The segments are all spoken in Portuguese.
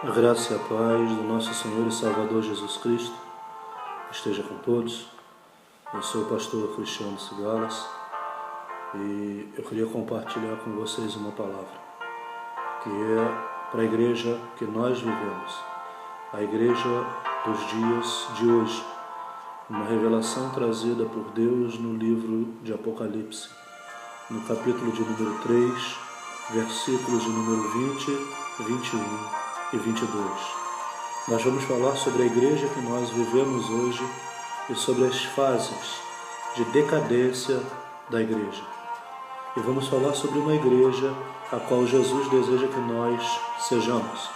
A graça e a paz do nosso Senhor e Salvador Jesus Cristo esteja com todos. Eu sou o pastor Cristiano Cigalas e eu queria compartilhar com vocês uma palavra que é para a igreja que nós vivemos, a igreja dos dias de hoje, uma revelação trazida por Deus no livro de Apocalipse, no capítulo de número 3, versículos de número 20, 21 e 22. Nós vamos falar sobre a igreja que nós vivemos hoje e sobre as fases de decadência da igreja. E vamos falar sobre uma igreja a qual Jesus deseja que nós sejamos.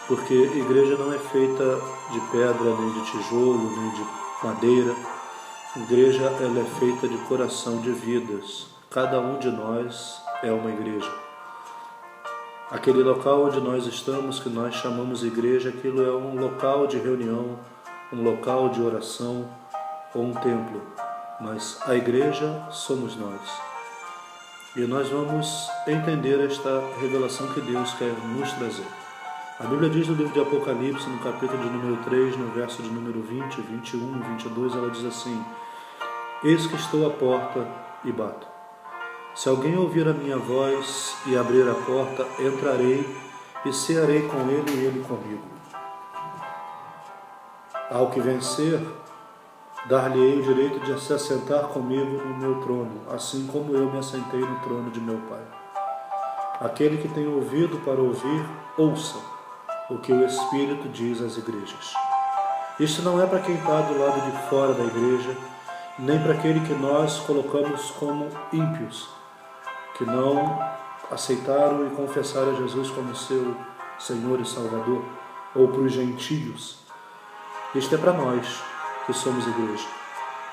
Porque igreja não é feita de pedra, nem de tijolo, nem de madeira. Igreja ela é feita de coração de vidas. Cada um de nós é uma igreja. Aquele local onde nós estamos, que nós chamamos igreja, aquilo é um local de reunião, um local de oração ou um templo. Mas a igreja somos nós. E nós vamos entender esta revelação que Deus quer nos trazer. A Bíblia diz no livro de Apocalipse, no capítulo de número 3, no verso de número 20, 21 e 22, ela diz assim: Eis que estou à porta e bato. Se alguém ouvir a minha voz e abrir a porta, entrarei e cearei com ele e ele comigo. Ao que vencer, dar-lhe-ei o direito de se assentar comigo no meu trono, assim como eu me assentei no trono de meu Pai. Aquele que tem ouvido para ouvir, ouça o que o Espírito diz às igrejas. Isso não é para quem está do lado de fora da igreja, nem para aquele que nós colocamos como ímpios, que não aceitaram e confessaram a Jesus como seu Senhor e Salvador, ou para os gentios. Isto é para nós que somos igreja.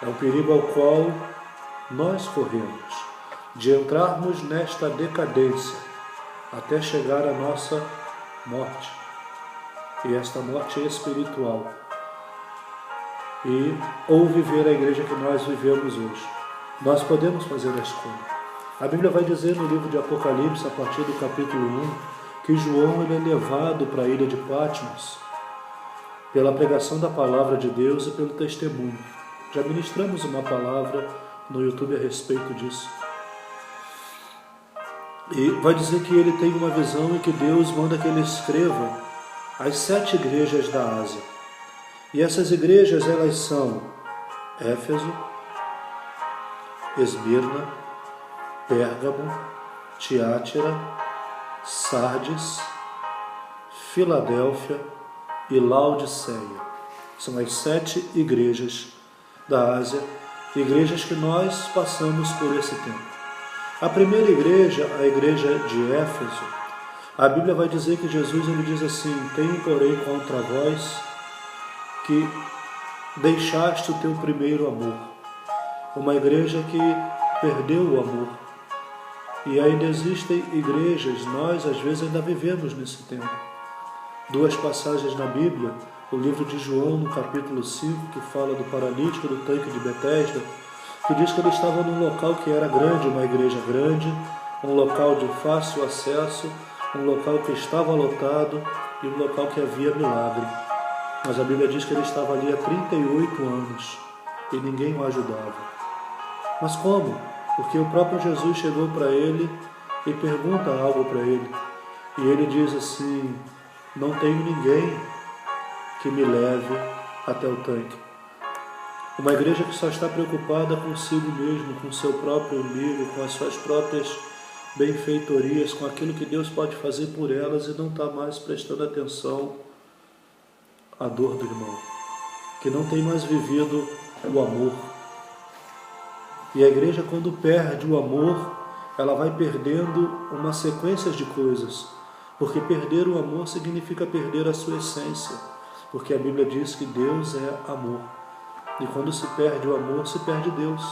É um perigo ao qual nós corremos, de entrarmos nesta decadência, até chegar à nossa morte. E esta morte é espiritual. Ou viver a igreja que nós vivemos hoje. Nós podemos fazer a escolha. A Bíblia vai dizer no livro de Apocalipse, a partir do capítulo 1, que João ele é levado para a ilha de Patmos pela pregação da palavra de Deus e pelo testemunho. Já ministramos uma palavra no YouTube a respeito disso. E vai dizer que ele tem uma visão e que Deus manda que ele escreva as 7 igrejas da Ásia. E essas igrejas, elas são Éfeso, Esmirna, Pérgamo, Tiátira, Sardes, Filadélfia e Laodiceia. São as 7 igrejas da Ásia, igrejas que nós passamos por esse tempo. A primeira igreja, a igreja de Éfeso, a Bíblia vai dizer que Jesus ele diz assim: tenho, porém, contra vós que deixaste o teu primeiro amor. Uma igreja que perdeu o amor. E ainda existem igrejas, nós às vezes ainda vivemos nesse tempo. 2 passagens na Bíblia, o livro de João, no capítulo 5, que fala do paralítico do tanque de Betesda, que diz que ele estava num local que era grande, uma igreja grande, um local de fácil acesso, um local que estava lotado e um local que havia milagre. Mas a Bíblia diz que ele estava ali há 38 anos e ninguém o ajudava. Mas como? Porque o próprio Jesus chegou para ele e pergunta algo para ele. E ele diz assim: não tenho ninguém que me leve até o tanque. Uma igreja que só está preocupada consigo mesmo, com o seu próprio umbigo, com as suas próprias benfeitorias, com aquilo que Deus pode fazer por elas e não está mais prestando atenção à dor do irmão, que não tem mais vivido o amor. E a igreja, quando perde o amor, ela vai perdendo uma sequência de coisas. Porque perder o amor significa perder a sua essência. Porque a Bíblia diz que Deus é amor. E quando se perde o amor, se perde Deus.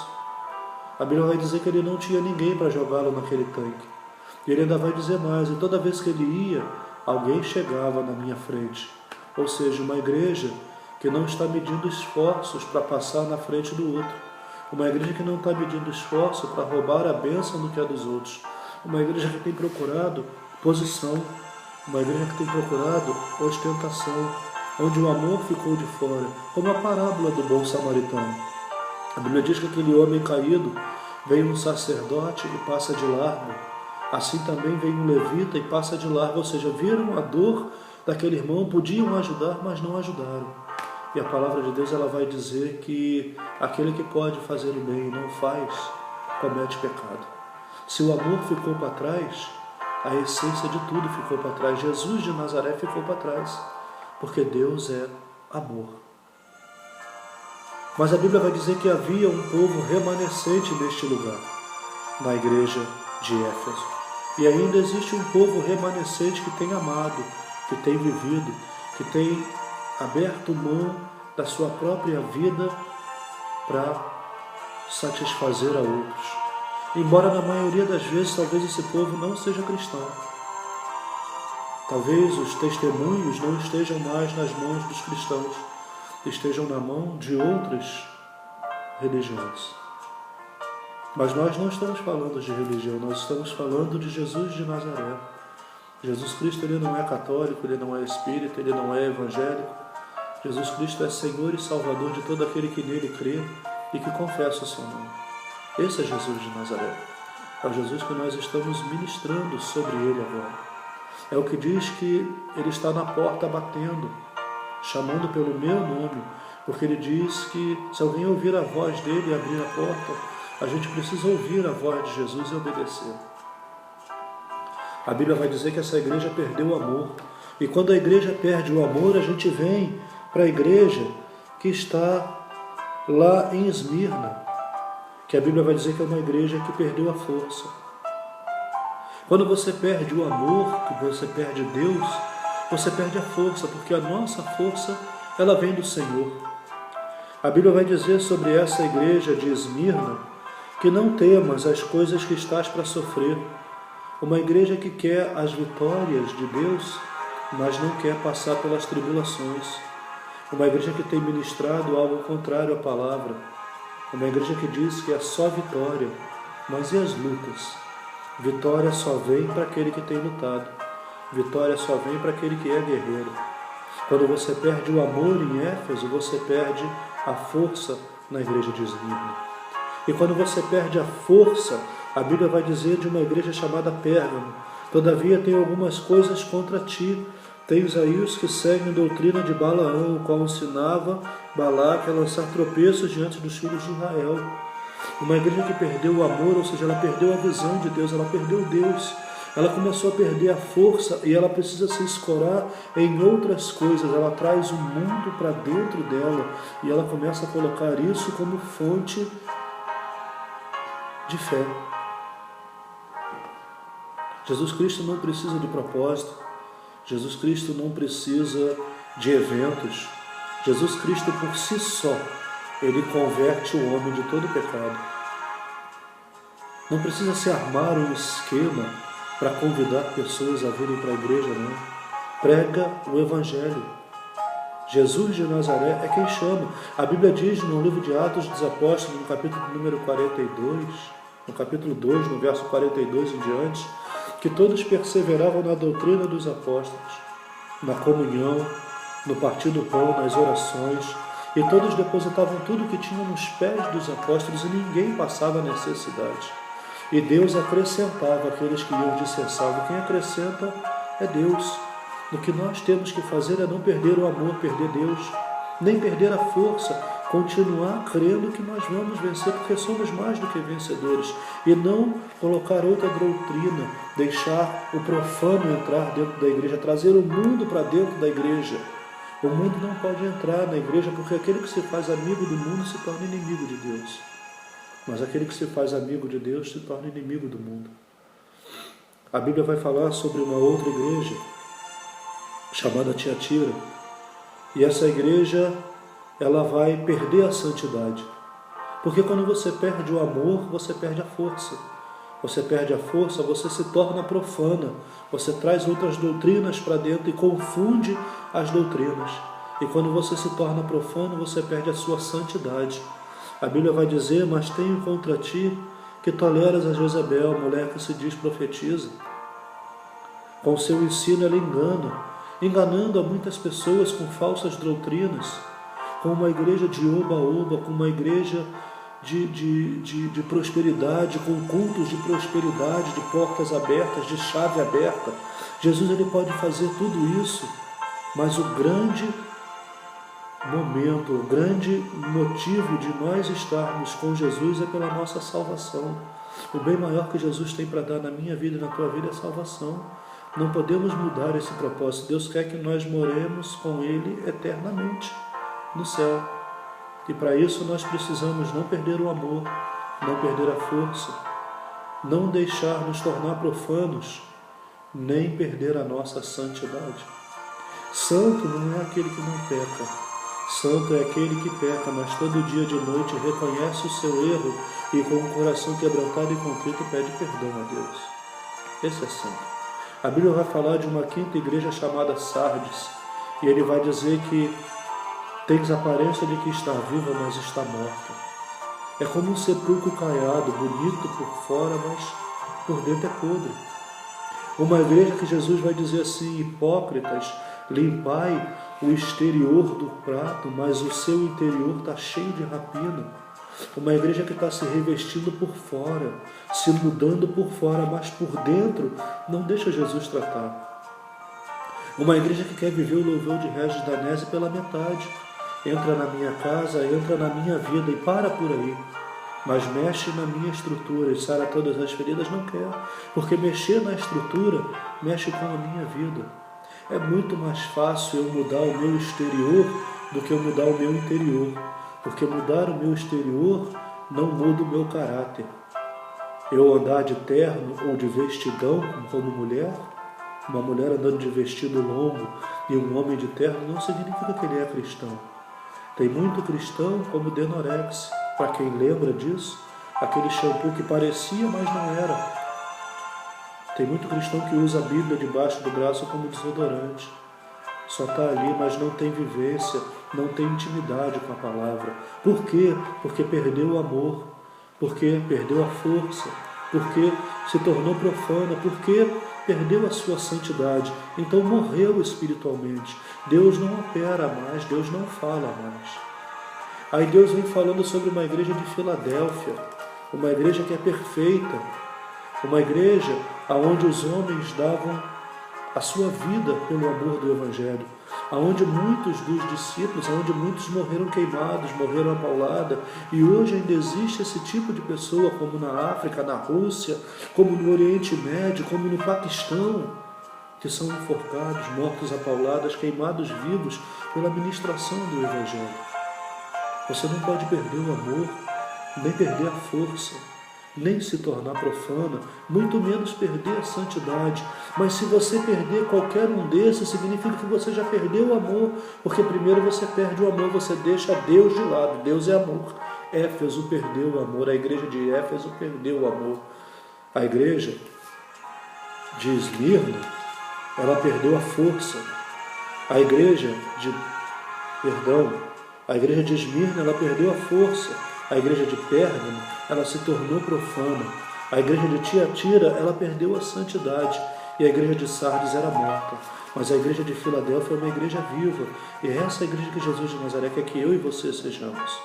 A Bíblia vai dizer que ele não tinha ninguém para jogá-lo naquele tanque. E ele ainda vai dizer mais: e toda vez que ele ia, alguém chegava na minha frente. Ou seja, uma igreja que não está medindo esforços para passar na frente do outro. Uma igreja que não está medindo esforço para roubar a bênção do que é dos outros. Uma igreja que tem procurado posição. Uma igreja que tem procurado ostentação, onde o amor ficou de fora, como a parábola do bom samaritano. A Bíblia diz que aquele homem caído veio um sacerdote e passa de largo. Assim também veio um levita e passa de largo, ou seja, viram a dor daquele irmão, podiam ajudar, mas não ajudaram. E a palavra de Deus ela vai dizer que aquele que pode fazer o bem e não faz, comete pecado. Se o amor ficou para trás, a essência de tudo ficou para trás. Jesus de Nazaré ficou para trás, porque Deus é amor. Mas a Bíblia vai dizer que havia um povo remanescente neste lugar, na igreja de Éfeso. E ainda existe um povo remanescente que tem amado, que tem vivido, que tem aberto mão da sua própria vida para satisfazer a outros. Embora na maioria das vezes talvez esse povo não seja cristão. Talvez os testemunhos não estejam mais nas mãos dos cristãos, estejam na mão de outras religiões. Mas nós não estamos falando de religião, nós estamos falando de Jesus de Nazaré. Jesus Cristo ele não é católico, ele não é espírita, ele não é evangélico. Jesus Cristo é Senhor e Salvador de todo aquele que nele crê e que confessa o seu nome. Esse é Jesus de Nazaré. É o Jesus que nós estamos ministrando sobre ele agora. É o que diz que ele está na porta batendo, chamando pelo meu nome, porque ele diz que se alguém ouvir a voz dele e abrir a porta, a gente precisa ouvir a voz de Jesus e obedecer. A Bíblia vai dizer que essa igreja perdeu o amor. E quando a igreja perde o amor, a gente vem para a igreja que está lá em Esmirna, que a Bíblia vai dizer que é uma igreja que perdeu a força. Quando você perde o amor, que você perde Deus, você perde a força, porque a nossa força, ela vem do Senhor. A Bíblia vai dizer sobre essa igreja de Esmirna, que não temas as coisas que estás para sofrer. Uma igreja que quer as vitórias de Deus, mas não quer passar pelas tribulações. Uma igreja que tem ministrado algo contrário à palavra. Uma igreja que diz que é só vitória, mas e as lutas? Vitória só vem para aquele que tem lutado. Vitória só vem para aquele que é guerreiro. Quando você perde o amor em Éfeso, você perde a força na igreja de Esmirna. E quando você perde a força, a Bíblia vai dizer de uma igreja chamada Pérgamo: todavia tem algumas coisas contra ti. Tens aí os que seguem a doutrina de Balaão, o qual ensinava Balaque a lançar tropeços diante dos filhos de Israel. Uma igreja que perdeu o amor, ou seja, ela perdeu a visão de Deus, ela perdeu Deus. Ela começou a perder a força e ela precisa se escorar em outras coisas. Ela traz o mundo para dentro dela e ela começa a colocar isso como fonte de fé. Jesus Cristo não precisa de propósito. Jesus Cristo não precisa de eventos. Jesus Cristo por si só, ele converte o homem de todo pecado. Não precisa se armar um esquema para convidar pessoas a virem para a igreja, não. Prega o Evangelho. Jesus de Nazaré é quem chama. A Bíblia diz no livro de Atos dos Apóstolos, no capítulo número 42, no capítulo 2, no verso 42 em diante, que todos perseveravam na doutrina dos apóstolos, na comunhão, no partir do pão, nas orações, e todos depositavam tudo que tinham nos pés dos apóstolos e ninguém passava necessidade. E Deus acrescentava aqueles que iam de ser salvos. Quem acrescenta é Deus. O que nós temos que fazer é não perder o amor, perder Deus, nem perder a força, continuar crendo que nós vamos vencer, porque somos mais do que vencedores, e não colocar outra doutrina, deixar o profano entrar dentro da igreja, trazer o mundo para dentro da igreja. O mundo não pode entrar na igreja, porque aquele que se faz amigo do mundo se torna inimigo de Deus. Mas aquele que se faz amigo de Deus se torna inimigo do mundo. A Bíblia vai falar sobre uma outra igreja, chamada Tiatira. E essa igreja, ela vai perder a santidade. Porque quando você perde o amor, você perde a força. Você perde a força, você se torna profana. Você traz outras doutrinas para dentro e confunde as doutrinas. E quando você se torna profano, você perde a sua santidade. A Bíblia vai dizer: mas tenho contra ti que toleras a Jezabel, mulher que se diz profetiza. Com o seu ensino ela engana, enganando a muitas pessoas com falsas doutrinas, com uma igreja de oba-oba, com uma igreja de prosperidade, com cultos de prosperidade, de portas abertas, de chave aberta. Jesus ele pode fazer tudo isso, mas o grande momento, o grande motivo de nós estarmos com Jesus é pela nossa salvação. O bem maior que Jesus tem para dar na minha vida e na tua vida é salvação. Não podemos mudar esse propósito. Deus quer que nós moremos com Ele eternamente no céu. E para isso nós precisamos não perder o amor, não perder a força, não deixar nos tornar profanos, nem perder a nossa santidade. Santo não é aquele que não peca. Santo é aquele que peca, mas todo dia de noite reconhece o seu erro e com o coração quebrantado e contrito pede perdão a Deus. Esse é santo. A Bíblia vai falar de uma quinta igreja chamada Sardes, e ele vai dizer que tens aparência de que está viva, mas está morta. É como um sepulcro caiado, bonito por fora, mas por dentro é podre. Uma igreja que Jesus vai dizer assim: hipócritas, limpai o exterior do prato, mas o seu interior está cheio de rapina. Uma igreja que está se revestindo por fora, se mudando por fora, mas por dentro não deixa Jesus tratar. Uma igreja que quer viver o louvor de Regis Danese pela metade. Entra na minha casa, entra na minha vida e para por aí. Mas mexe na minha estrutura e sara todas as feridas, não quer. Porque mexer na estrutura mexe com a minha vida. É muito mais fácil eu mudar o meu exterior do que eu mudar o meu interior. Porque mudar o meu exterior não muda o meu caráter. Eu andar de terno ou de vestidão como mulher, uma mulher andando de vestido longo e um homem de terno, não significa que ele é cristão. Tem muito cristão como Denorex, para quem lembra disso, aquele shampoo que parecia, mas não era. Tem muito cristão que usa a Bíblia debaixo do braço como desodorante. Só está ali, mas não tem vivência, não tem intimidade com a palavra. Por quê? Porque perdeu o amor, porque perdeu a força, porque se tornou profana, porque perdeu a sua santidade. Então morreu espiritualmente. Deus não opera mais, Deus não fala mais. Aí Deus vem falando sobre uma igreja de Filadélfia, uma igreja que é perfeita, uma igreja onde os homens davam a sua vida pelo amor do Evangelho, onde muitos dos discípulos, onde muitos morreram queimados, morreram a paulada, e hoje ainda existe esse tipo de pessoa, como na África, na Rússia, como no Oriente Médio, como no Paquistão, que são enforcados, mortos a pauladas, queimados vivos pela ministração do Evangelho. Você não pode perder o amor, nem perder a força, nem se tornar profana, muito menos perder a santidade. Mas se você perder qualquer um desses, significa que você já perdeu o amor, porque primeiro você perde o amor, você deixa Deus de lado. Deus é amor. Éfeso perdeu o amor, a igreja de Éfeso perdeu o amor. A igreja de Esmirna, ela perdeu a força. A igreja de Esmirna, ela perdeu a força. A igreja de Pérgamo, ela se tornou profana. A igreja de Tiatira, ela perdeu a santidade. E a igreja de Sardes era morta. Mas a igreja de Filadélfia é uma igreja viva. E é essa igreja que Jesus de Nazaré quer que eu e você sejamos.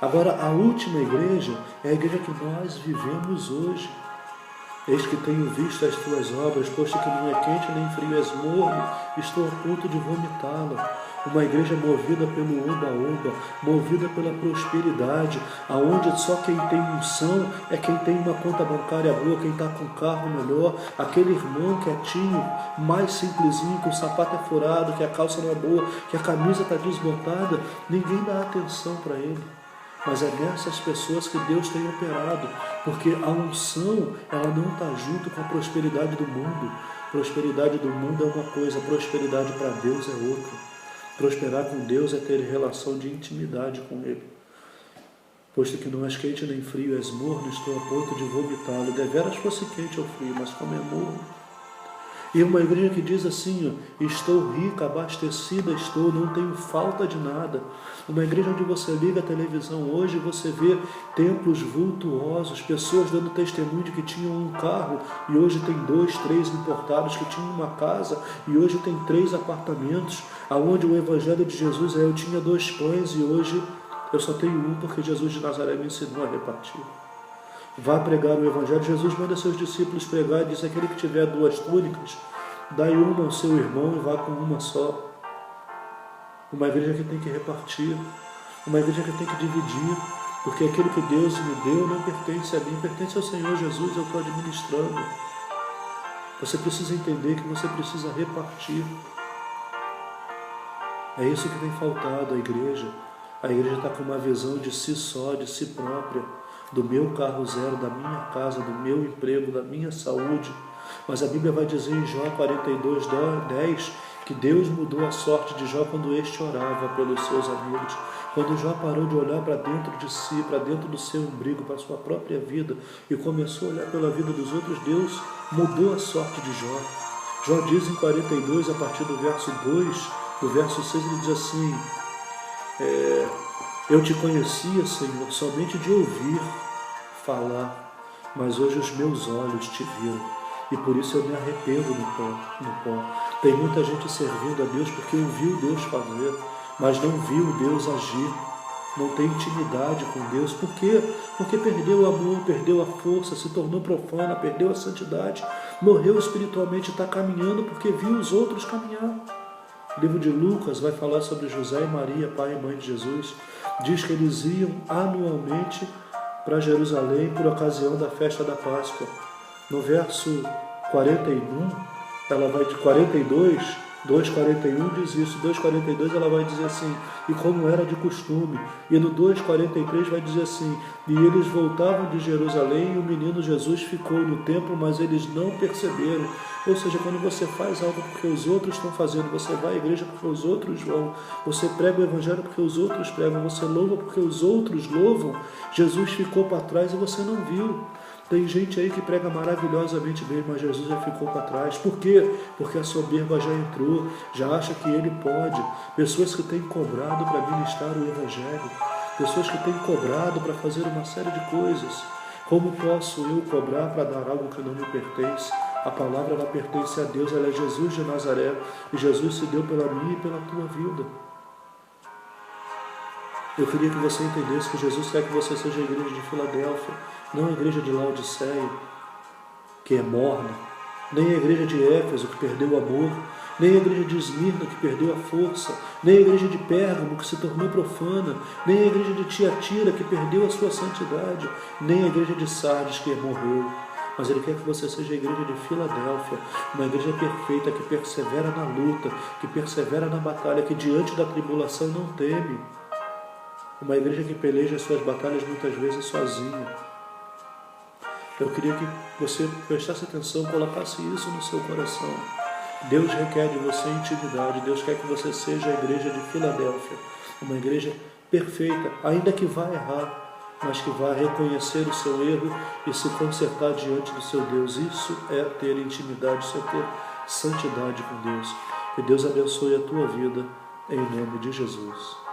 Agora, a última igreja é a igreja que nós vivemos hoje. Eis que tenho visto as tuas obras, posto que não é quente nem frio, és morno, estou a ponto de vomitá-la. Uma igreja movida pelo oba-oba, movida pela prosperidade, aonde só quem tem unção é quem tem uma conta bancária boa, quem está com um carro melhor, aquele irmão quietinho, mais simplesinho, que o sapato é furado, que a calça não é boa, que a camisa está desbotada, ninguém dá atenção para ele. Mas é nessas pessoas que Deus tem operado, porque a unção, ela não está junto com a prosperidade do mundo. Prosperidade do mundo é uma coisa, prosperidade para Deus é outra. Prosperar com Deus é ter relação de intimidade com Ele. Posto que não és quente nem frio, és morno, estou a ponto de vomitá-lo. Deveras fosse quente ou frio, mas como é morno. E uma igreja que diz assim, ó, estou rica, abastecida estou, não tenho falta de nada. Uma igreja onde você liga a televisão hoje, você vê templos vultuosos, pessoas dando testemunho de que tinham um carro e hoje tem 2, 3 importados, que tinham uma casa e hoje tem 3 apartamentos, aonde o evangelho de Jesus é: eu tinha 2 pães e hoje eu só tenho um porque Jesus de Nazaré me ensinou a repartir. Vá pregar o evangelho. Jesus manda seus discípulos pregar e diz: aquele que tiver 2 túnicas, dai uma ao seu irmão e vá com uma só. Uma igreja que tem que repartir, uma igreja que tem que dividir, porque aquilo que Deus me deu não pertence a mim, pertence ao Senhor Jesus. Eu estou administrando. Você precisa entender que você precisa repartir. É isso que tem faltado à igreja. A igreja está com uma visão de si só, de si própria, do meu carro zero, da minha casa, do meu emprego, da minha saúde. Mas a Bíblia vai dizer em Jó 42:10 que Deus mudou a sorte de Jó quando este orava pelos seus amigos. Quando Jó parou de olhar para dentro de si, para dentro do seu umbigo, para a sua própria vida, e começou a olhar pela vida dos outros, Deus mudou a sorte de Jó. Jó diz em 42, a partir do verso 2, do verso 6, ele diz assim: eu te conhecia, Senhor, somente de ouvir falar, mas hoje os meus olhos te viram, e por isso eu me arrependo no pó. Tem muita gente servindo a Deus porque ouviu Deus fazer, mas não viu Deus agir, não tem intimidade com Deus. Por quê? Porque perdeu o amor, perdeu a força, se tornou profana, perdeu a santidade, morreu espiritualmente, está caminhando porque viu os outros caminhar. O livro de Lucas vai falar sobre José e Maria, pai e mãe de Jesus. Diz que eles iam anualmente para Jerusalém por ocasião da festa da Páscoa. No verso 41, ela vai de 42, 2,41 diz isso, 2,42 ela vai dizer assim: e como era de costume. E no 2,43 vai dizer assim: e eles voltavam de Jerusalém e o menino Jesus ficou no templo, mas eles não perceberam. Ou seja, quando você faz algo porque os outros estão fazendo, você vai à igreja porque os outros vão, você prega o evangelho porque os outros pregam, você louva porque os outros louvam, Jesus ficou para trás e você não viu. Tem gente aí que prega maravilhosamente bem, mas Jesus já ficou para trás. Por quê? Porque a soberba já entrou, já acha que ele pode. Pessoas que têm cobrado para ministrar o evangelho, pessoas que têm cobrado para fazer uma série de coisas. Como posso eu cobrar para dar algo que não me pertence? A palavra, ela pertence a Deus, ela é Jesus de Nazaré, e Jesus se deu pela minha e pela tua vida. Eu queria que você entendesse que Jesus quer que você seja a igreja de Filadélfia, não a igreja de Laodiceia, que é morna, nem a igreja de Éfeso, que perdeu o amor, nem a igreja de Esmirna, que perdeu a força, nem a igreja de Pérgamo, que se tornou profana, nem a igreja de Tiatira, que perdeu a sua santidade, nem a igreja de Sardes, que morreu. Mas Ele quer que você seja a igreja de Filadélfia, uma igreja perfeita, que persevera na luta, que persevera na batalha, que diante da tribulação não teme. Uma igreja que peleja as suas batalhas muitas vezes sozinha. Eu queria que você prestasse atenção, colocasse isso no seu coração. Deus requer de você intimidade, Deus quer que você seja a igreja de Filadélfia, uma igreja perfeita, ainda que vá errar, mas que vai reconhecer o seu erro e se consertar diante do seu Deus. Isso é ter intimidade, isso é ter santidade com Deus. Que Deus abençoe a tua vida, em nome de Jesus.